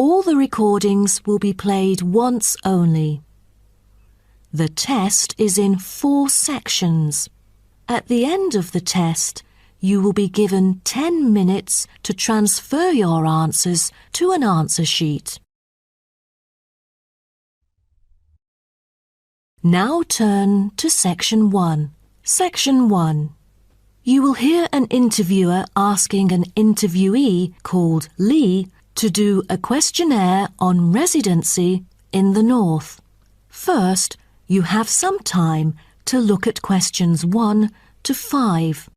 All the recordings will be played once only. The test is in 4 sections. At the end of the test, you will be given 10 minutes to transfer your answers to an answer sheet. Now turn to Section 1. Section 1. You will hear an interviewer asking an interviewee called Lee to do a questionnaire on residency in the North. First, you have some time to look at questions 1 to 5.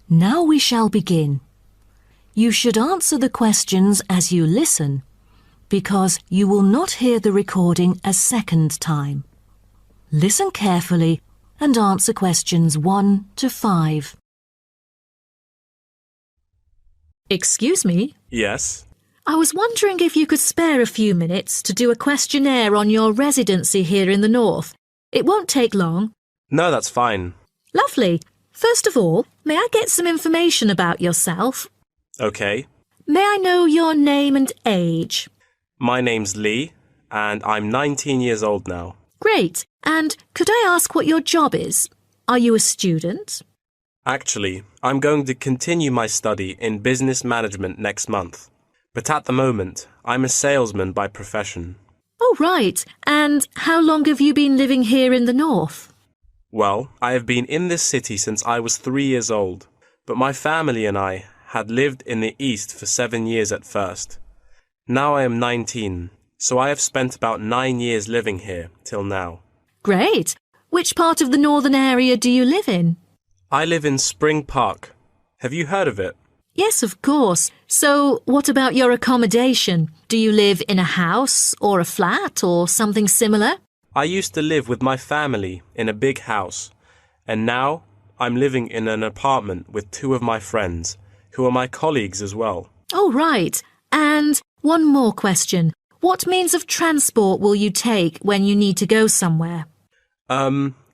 Now we shall begin. You should answer the questions as you listen, because you will not hear the recording a second time. Listen carefully and answer questions 1 to 5. Excuse me? Yes? I was wondering if you could spare a few minutes to do a questionnaire on your residency here in the North. It won't take long. No, that's fine. Lovely. First of all, may I get some information about yourself? Okay. May I know your name and age? My name's Lee, and I'm 19 years old now. Great. And could I ask what your job is? Are you a student? Actually, I'm going to continue my study in business management next month. But at the moment, I'm a salesman by profession. Oh, right. And how long have you been living here in the North? Well, I have been in this city since I was 3 years old, but my family and I had lived in the East for 7 years at first. Now I am 19, so I have spent about 9 years living here till now. Great. Which part of the northern area do you live in? I live in Spring Park. Have you heard of it? Yes, of course. So what about your accommodation? Do you live in a house or a flat or something similar? I used to live with my family in a big house, and now I'm living in an apartment with 2 of my friends, who are my colleagues as well. Oh, right. And one more question. What means of transport will you take when you need to go somewhere?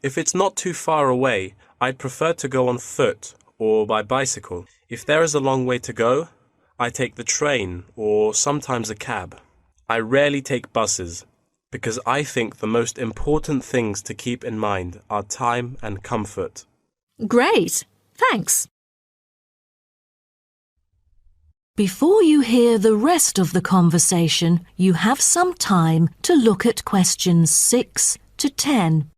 If it's not too far away, I'd prefer to go on foot or by bicycle. If there is a long way to go, I take the train or sometimes a cab. I rarely take buses, because I think the most important things to keep in mind are time and comfort. Great. Thanks. Before you hear the rest of the conversation, you have some time to look at questions 6 to 10.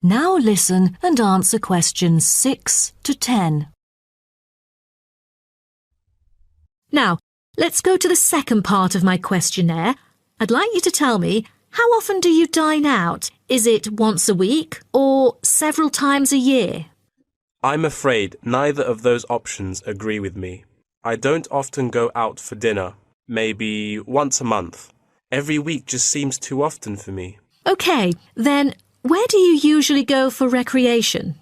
Now listen and answer questions 6 to 10. Now, let's go to the second part of my questionnaire. I'd like you to tell me, how often do you dine out? Is it once a week or several times a year? I'm afraid neither of those options agree with me. I don't often go out for dinner, maybe once a month. Every week just seems too often for me. OK, then where do you usually go for recreation?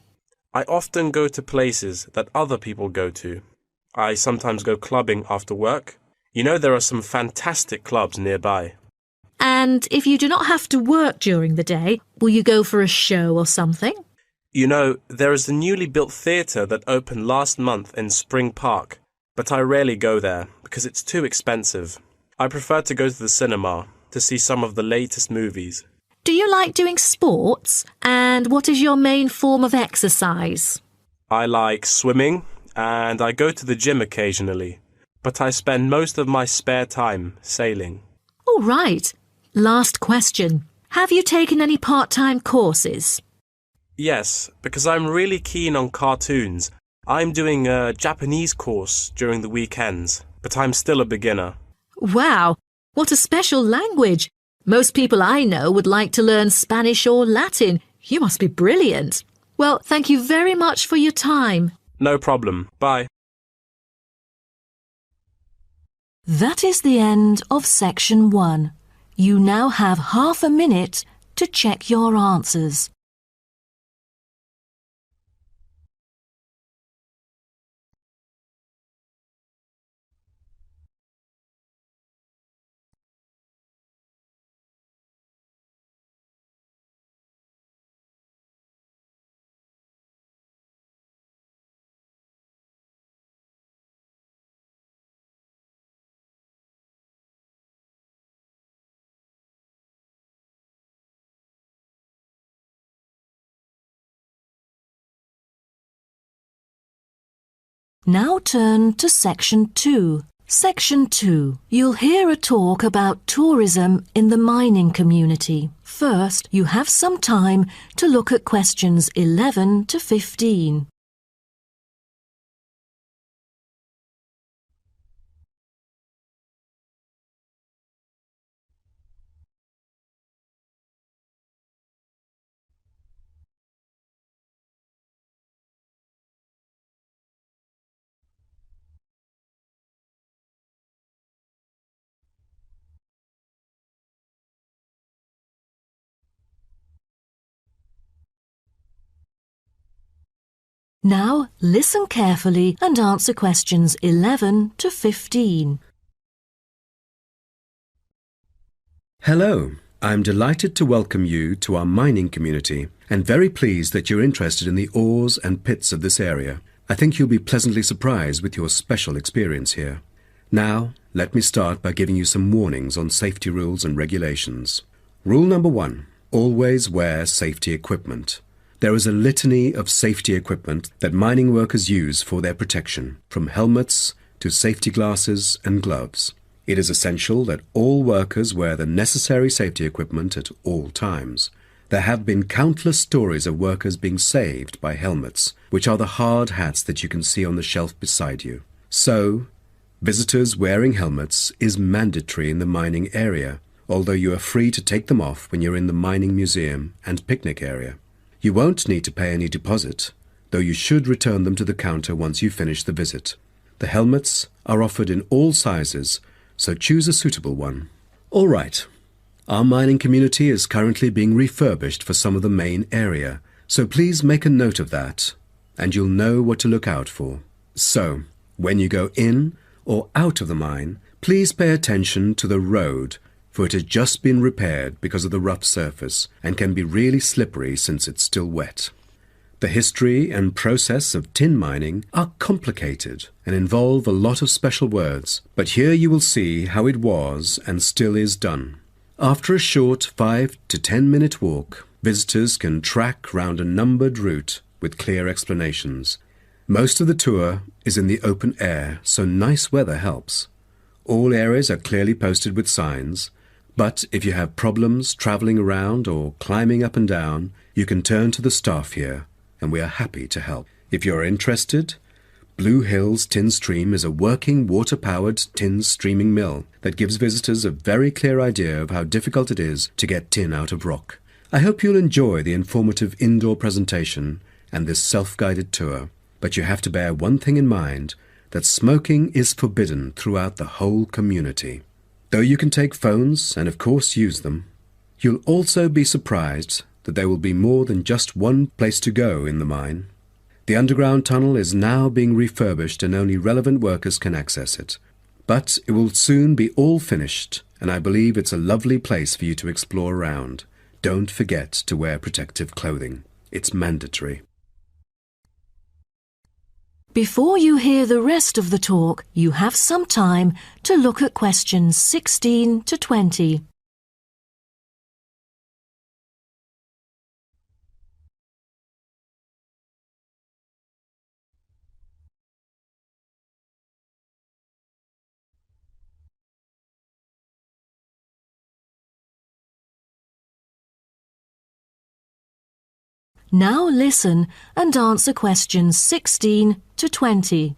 I often go to places that other people go to. I sometimes go clubbing after work. You know, there are some fantastic clubs nearby. And if you do not have to work during the day, will you go for a show or something? You know, there is a newly built theatre that opened last month in Spring Park, but I rarely go there because it's too expensive. I prefer to go to the cinema to see some of the latest movies. Do you like doing sports? And what is your main form of exercise? I like swimming and I go to the gym occasionally, but I spend most of my spare time sailing. All right. Last question. Have you taken any part-time courses? Yes, because I'm really keen on cartoons. I'm doing a Japanese course during the weekends, but I'm still a beginner. Wow, what a special language. Most people I know would like to learn Spanish or Latin. You must be brilliant. Well, thank you very much for your time. No problem. Bye. That is the end of section 1. You now have half a minute to check your answers. Now turn to section 2. Section 2. You'll hear a talk about tourism in the mining community. First, you have some time to look at questions 11 to 15. Now listen carefully and answer questions 11 to 15. Hello, I'm delighted to welcome you to our mining community and very pleased that you're interested in the ores and pits of this area. I think you'll be pleasantly surprised with your special experience here. Now, let me start by giving you some warnings on safety rules and regulations. Rule number 1, always wear safety equipment. There is a litany of safety equipment that mining workers use for their protection, from helmets to safety glasses and gloves. It is essential that all workers wear the necessary safety equipment at all times. There have been countless stories of workers being saved by helmets, which are the hard hats that you can see on the shelf beside you. So, visitors wearing helmets is mandatory in the mining area, although you are free to take them off when you're in the mining museum and picnic area. You won't need to pay any deposit, though you should return them to the counter once you finish the visit. The helmets are offered in all sizes, so choose a suitable one. All right, our mining community is currently being refurbished for some of the main area, so please make a note of that, and you'll know what to look out for. So, when you go in or out of the mine, please pay attention to the road, for it has just been repaired because of the rough surface and can be really slippery since it's still wet. The history and process of tin mining are complicated and involve a lot of special words, but here you will see how it was and still is done. After a short 5 to 10 minute walk, visitors can track round a numbered route with clear explanations. Most of the tour is in the open air, so nice weather helps. All areas are clearly posted with signs, but if you have problems travelling around or climbing up and down, you can turn to the staff here, and we are happy to help. If you're interested, Blue Hills Tin Stream is a working water-powered tin streaming mill that gives visitors a very clear idea of how difficult it is to get tin out of rock. I hope you'll enjoy the informative indoor presentation and this self-guided tour, but you have to bear one thing in mind, that smoking is forbidden throughout the whole community. Though you can take phones and of course use them, you'll also be surprised that there will be more than just one place to go in the mine. The underground tunnel is now being refurbished and only relevant workers can access it. But it will soon be all finished, and I believe it's a lovely place for you to explore around. Don't forget to wear protective clothing. It's mandatory. Before you hear the rest of the talk, you have some time to look at questions 16 to 20. Now listen and answer questions 16 to 20.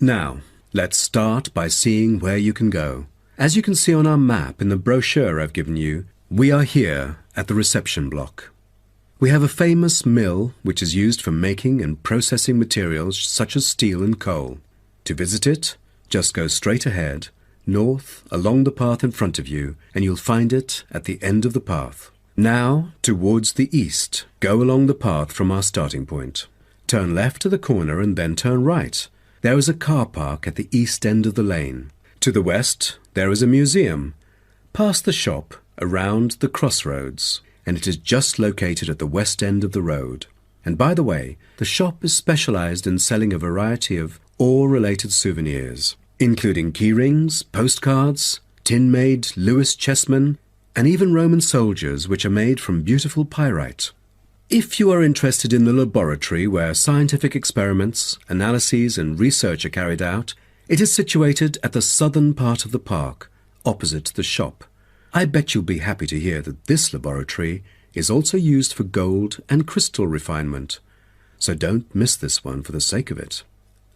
Now, let's start by seeing where you can go. As you can see on our map in the brochure I've given you, we are here at the reception block. We have a famous mill which is used for making and processing materials such as steel and coal. To visit it, just go straight ahead, north, along the path in front of you, and you'll find it at the end of the path. Now, towards the east, go along the path from our starting point. Turn left to the corner and then turn right. There is a car park at the east end of the lane. To the west, there is a museum. Past the shop, around the crossroads, and it is just located at the west end of the road. And by the way, the shop is specialized in selling a variety of ore-related souvenirs, including key rings, postcards, tin-made Lewis chessmen, and even Roman soldiers which are made from beautiful pyrite. If you are interested in the laboratory where scientific experiments, analyses and research are carried out, it is situated at the southern part of the park, opposite the shop. I bet you'll be happy to hear that this laboratory is also used for gold and crystal refinement, so don't miss this one for the sake of it.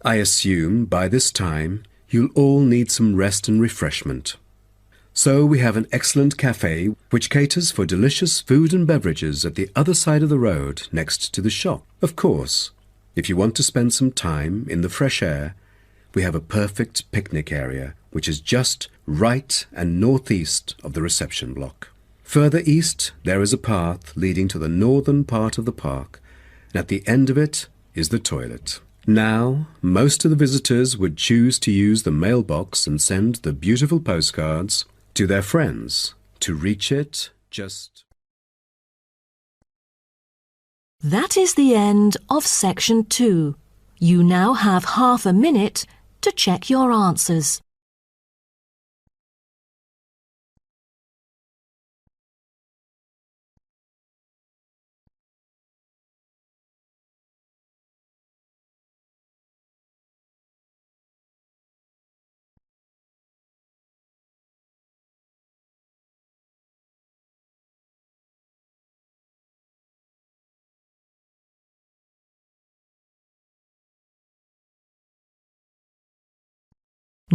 I assume by this time you'll all need some rest and refreshment. So we have an excellent cafe which caters for delicious food and beverages at the other side of the road next to the shop. Of course, if you want to spend some time in the fresh air, we have a perfect picnic area which is just right and northeast of the reception block. Further east, there is a path leading to the northern part of the park, and at the end of it is the toilet. Now, most of the visitors would choose to use the mailbox and send the beautiful postcards to their friends. To reach it, just... That is the end of section 2. You now have half a minute to check your answers.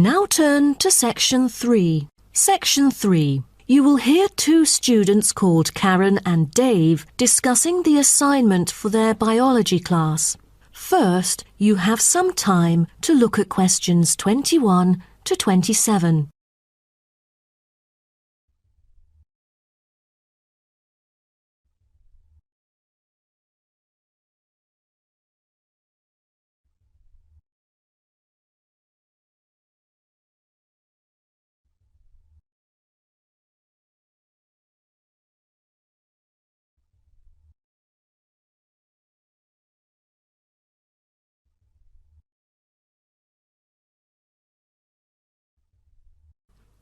Now turn to section 3. Section 3. You will hear two students called Karen and Dave discussing the assignment for their biology class. First, you have some time to look at questions 21 to 27.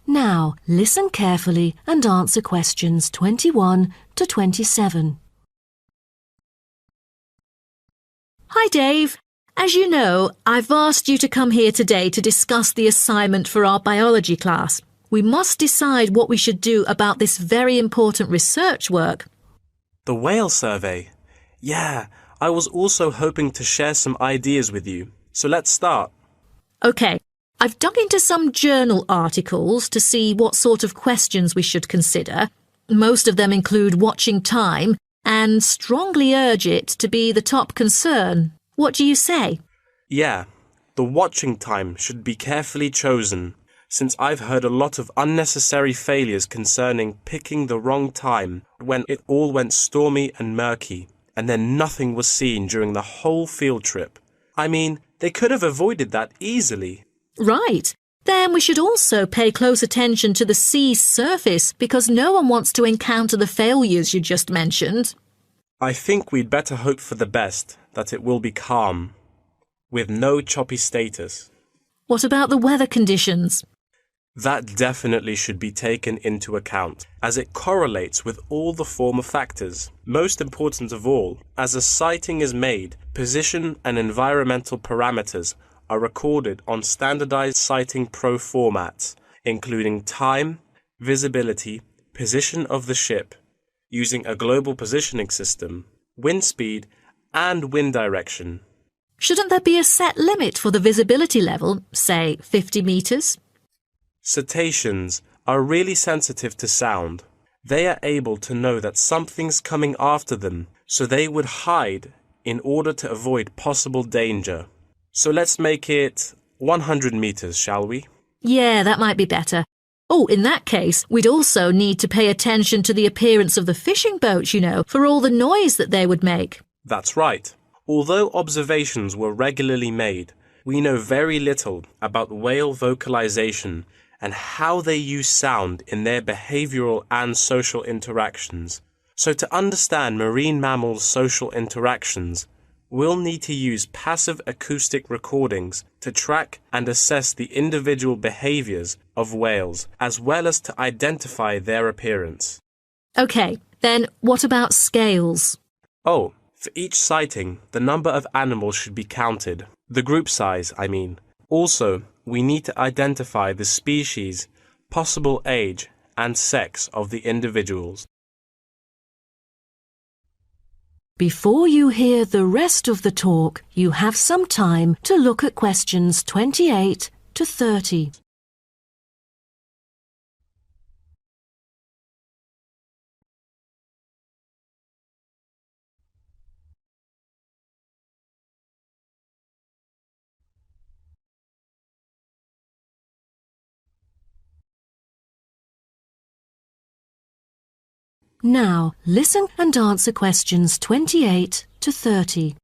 Now, listen carefully and answer questions 21 to 27. Hi, Dave. As you know, I've asked you to come here today to discuss the assignment for our biology class. We must decide what we should do about this very important research work. The whale survey. Yeah, I was also hoping to share some ideas with you. So let's start. OK. I've dug into some journal articles to see what sort of questions we should consider. Most of them include watching time and strongly urge it to be the top concern. What do you say? Yeah, the watching time should be carefully chosen, since I've heard a lot of unnecessary failures concerning picking the wrong time when it all went stormy and murky, and then nothing was seen during the whole field trip. I mean, they could have avoided that easily. Right. Then we should also pay close attention to the sea's surface because no one wants to encounter the failures you just mentioned. I think we'd better hope for the best, that it will be calm, with no choppy status. What about the weather conditions? That definitely should be taken into account, as it correlates with all the former factors. Most important of all, as a sighting is made, position and environmental parameters are recorded on standardized sighting pro formats, including time, visibility, position of the ship, using a global positioning system, wind speed, and wind direction. Shouldn't there be a set limit for the visibility level, say 50 meters? Cetaceans are really sensitive to sound. They are able to know that something's coming after them, so they would hide in order to avoid possible danger. So let's make it 100 meters, shall we? Yeah, that might be better. Oh, in that case, we'd also need to pay attention to the appearance of the fishing boats, for all the noise that they would make. That's right. Although observations were regularly made, we know very little about whale vocalization and how they use sound in their behavioral and social interactions. So to understand marine mammals' social interactions, we'll need to use passive acoustic recordings to track and assess the individual behaviors of whales, as well as to identify their appearance. OK, then what about scales? Oh, for each sighting, the number of animals should be counted. The group size, I mean. Also, we need to identify the species, possible age, and sex of the individuals. Before you hear the rest of the talk, you have some time to look at questions 28 to 30. Now, listen and answer questions 28 to 30.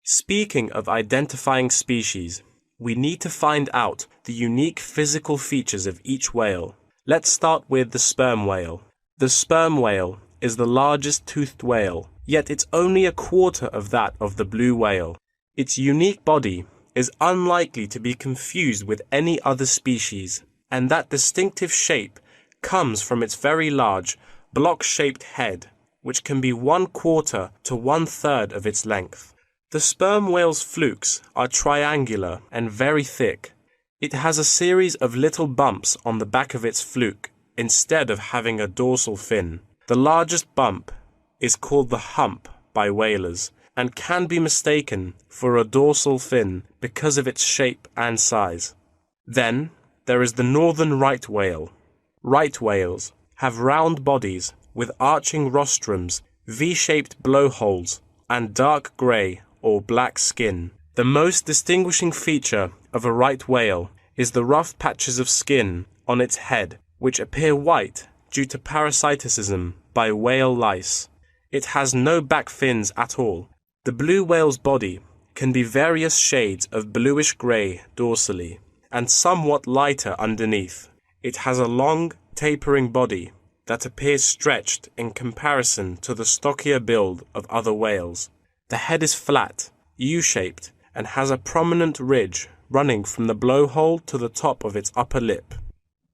Speaking of identifying species, we need to find out the unique physical features of each whale. Let's start with the sperm whale. The sperm whale is the largest toothed whale, yet it's only a quarter of that of the blue whale. Its unique body is unlikely to be confused with any other species, and that distinctive shape comes from its very large, block-shaped head, which can be 1/4 to 1/3 of its length. The sperm whale's flukes are triangular and very thick. It has a series of little bumps on the back of its fluke, instead of having a dorsal fin. The largest bump is called the hump by whalers, and can be mistaken for a dorsal fin because of its shape and size. Then, there is the northern right whale. Right whales have round bodies with arching rostrums, V-shaped blowholes, and dark grey or black skin. The most distinguishing feature of a right whale is the rough patches of skin on its head, which appear white due to parasitism by whale lice. It has no back fins at all. The blue whale's body can be various shades of bluish-grey dorsally, and somewhat lighter underneath. It has a long, tapering body that appears stretched in comparison to the stockier build of other whales. The head is flat, U-shaped, and has a prominent ridge running from the blowhole to the top of its upper lip.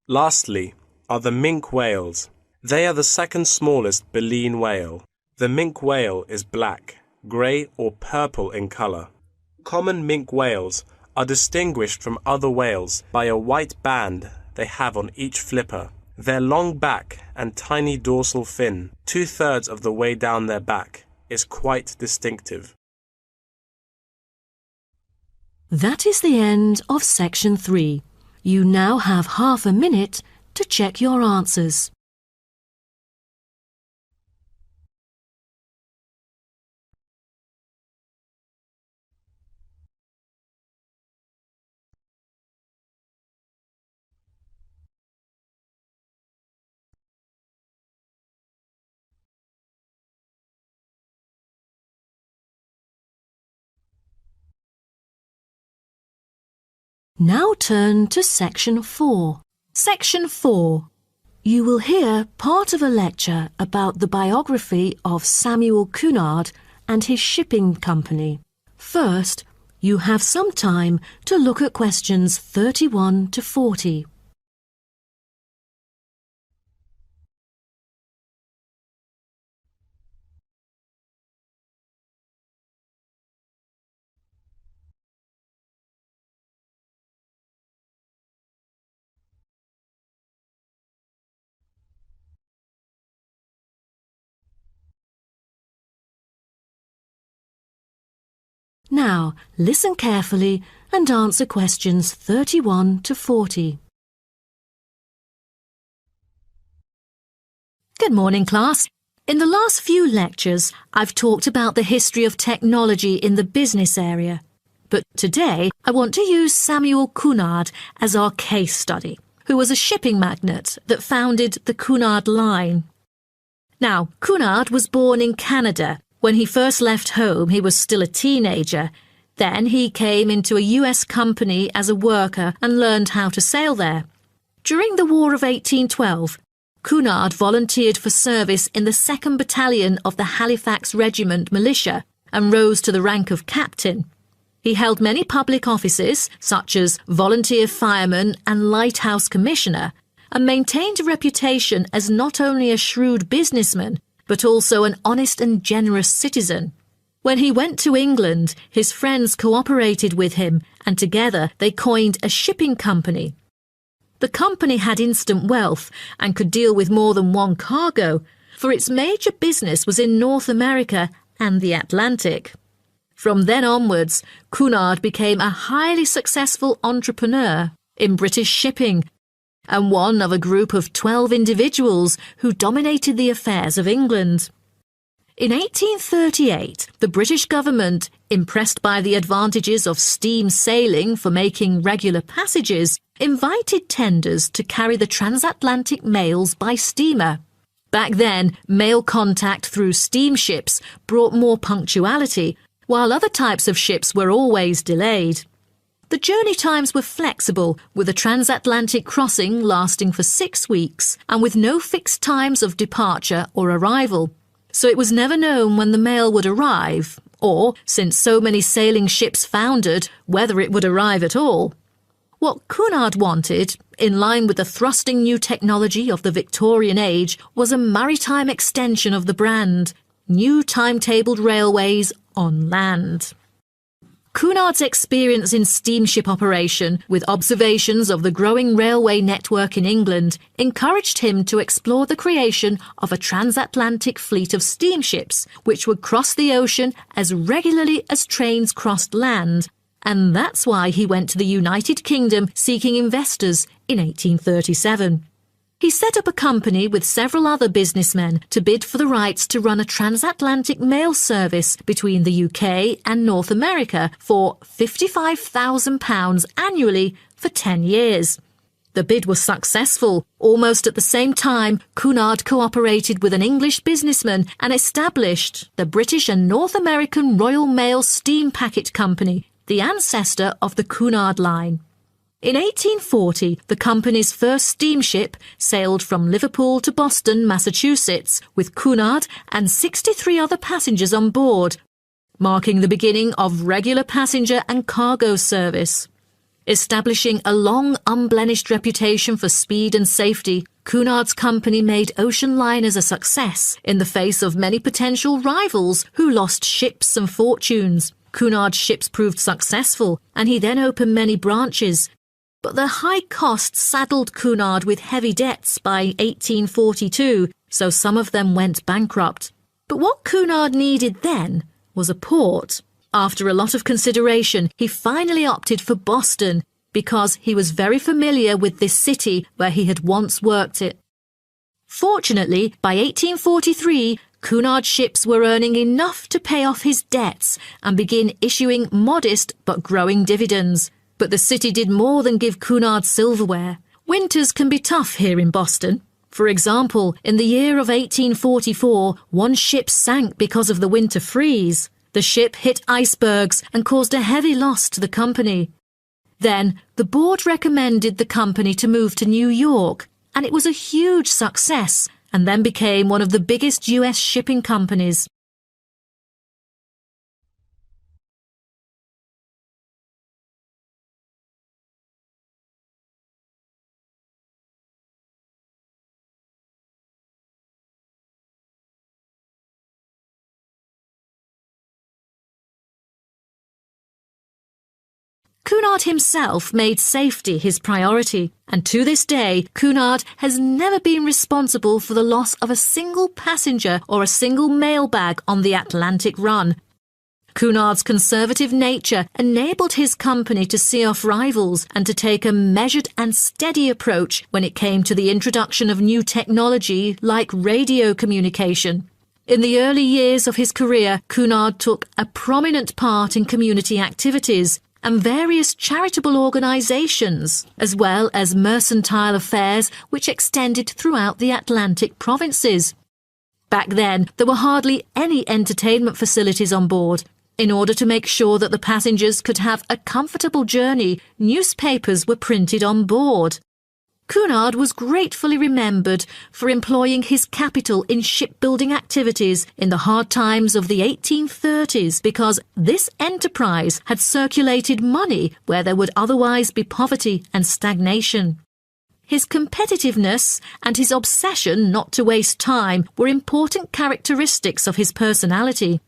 Lastly are the minke whales. They are the second smallest baleen whale. The minke whale is black, grey or purple in colour. Common minke whales are distinguished from other whales by a white band they have on each flipper. Their long back and tiny dorsal fin, 2/3 of the way down their back, is quite distinctive. That is the end of section 3. You now have half a minute to check your answers. Now turn to section 4. Section 4. You will hear part of a lecture about the biography of Samuel Cunard and his shipping company. First, you have some time to look at questions 31 to 40. Now, listen carefully and answer questions 31 to 40. Good morning, class. In the last few lectures, I've talked about the history of technology in the business area. But today, I want to use Samuel Cunard as our case study, who was a shipping magnate that founded the Cunard Line. Now, Cunard was born in Canada. When he first left home, he was still a teenager. Then he came into a US company as a worker and learned how to sail there. During the War of 1812, Cunard volunteered for service in the 2nd Battalion of the Halifax Regiment Militia and rose to the rank of captain. He held many public offices, such as volunteer fireman and lighthouse commissioner, and maintained a reputation as not only a shrewd businessman, but also an honest and generous citizen. When he went to England, his friends cooperated with him, and together they coined a shipping company. The company had instant wealth and could deal with more than one cargo, for its major business was in North America and the Atlantic. From then onwards, Cunard became a highly successful entrepreneur in British shipping and one of a group of 12 individuals who dominated the affairs of England. In 1838, the British government, impressed by the advantages of steam sailing for making regular passages, invited tenders to carry the transatlantic mails by steamer. Back then, mail contact through steamships brought more punctuality, while other types of ships were always delayed. The journey times were flexible, with a transatlantic crossing lasting for 6 weeks and with no fixed times of departure or arrival. So it was never known when the mail would arrive, or, since so many sailing ships foundered, whether it would arrive at all. What Cunard wanted, in line with the thrusting new technology of the Victorian age, was a maritime extension of the brand, new timetabled railways on land. Cunard's experience in steamship operation, with observations of the growing railway network in England, encouraged him to explore the creation of a transatlantic fleet of steamships, which would cross the ocean as regularly as trains crossed land, and that's why he went to the United Kingdom seeking investors in 1837. He set up a company with several other businessmen to bid for the rights to run a transatlantic mail service between the UK and North America for £55,000 annually for 10 years. The bid was successful. Almost at the same time, Cunard cooperated with an English businessman and established the British and North American Royal Mail Steam Packet Company, the ancestor of the Cunard Line. In 1840, the company's first steamship sailed from Liverpool to Boston, Massachusetts, with Cunard and 63 other passengers on board, marking the beginning of regular passenger and cargo service. Establishing a long, unblemished reputation for speed and safety, Cunard's company made ocean liners a success in the face of many potential rivals who lost ships and fortunes. Cunard's ships proved successful, and he then opened many branches. But the high costs saddled Cunard with heavy debts by 1842, so some of them went bankrupt. But what Cunard needed then was a port. After a lot of consideration, he finally opted for Boston because he was very familiar with this city where he had once worked it. Fortunately, by 1843, Cunard's ships were earning enough to pay off his debts and begin issuing modest but growing dividends. But the city did more than give Cunard silverware. Winters can be tough here in Boston. For example, in the year of 1844, one ship sank because of the winter freeze. The ship hit icebergs and caused a heavy loss to the company. Then, the board recommended the company to move to New York, and it was a huge success, and then became one of the biggest US shipping companies. Cunard himself made safety his priority, and to this day, Cunard has never been responsible for the loss of a single passenger or a single mail bag on the Atlantic run. Cunard's conservative nature enabled his company to see off rivals and to take a measured and steady approach when it came to the introduction of new technology like radio communication. In the early years of his career, Cunard took a prominent part in community activities and various charitable organisations, as well as mercantile affairs which extended throughout the Atlantic provinces. Back then, there were hardly any entertainment facilities on board. In order to make sure that the passengers could have a comfortable journey, newspapers were printed on board. Cunard was gratefully remembered for employing his capital in shipbuilding activities in the hard times of the 1830s because this enterprise had circulated money where there would otherwise be poverty and stagnation. His competitiveness and his obsession not to waste time were important characteristics of his personality.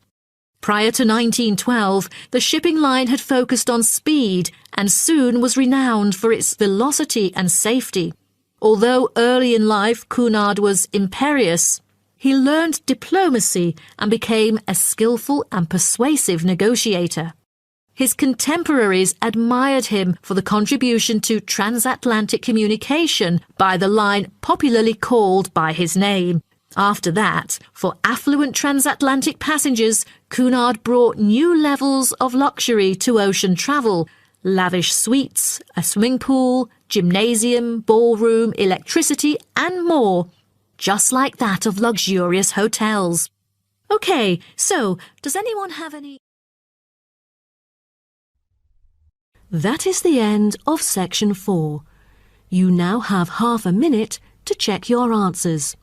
Prior to 1912, the shipping line had focused on speed and soon was renowned for its velocity and safety. Although early in life Cunard was imperious, he learned diplomacy and became a skillful and persuasive negotiator. His contemporaries admired him for the contribution to transatlantic communication by the line popularly called by his name. After that, for affluent transatlantic passengers, Cunard brought new levels of luxury to ocean travel: lavish suites, a swimming pool, gymnasium, ballroom, electricity, and more, just like that of luxurious hotels. Okay, so does anyone have any? That is the end of section 4. You now have half a minute to check your answers.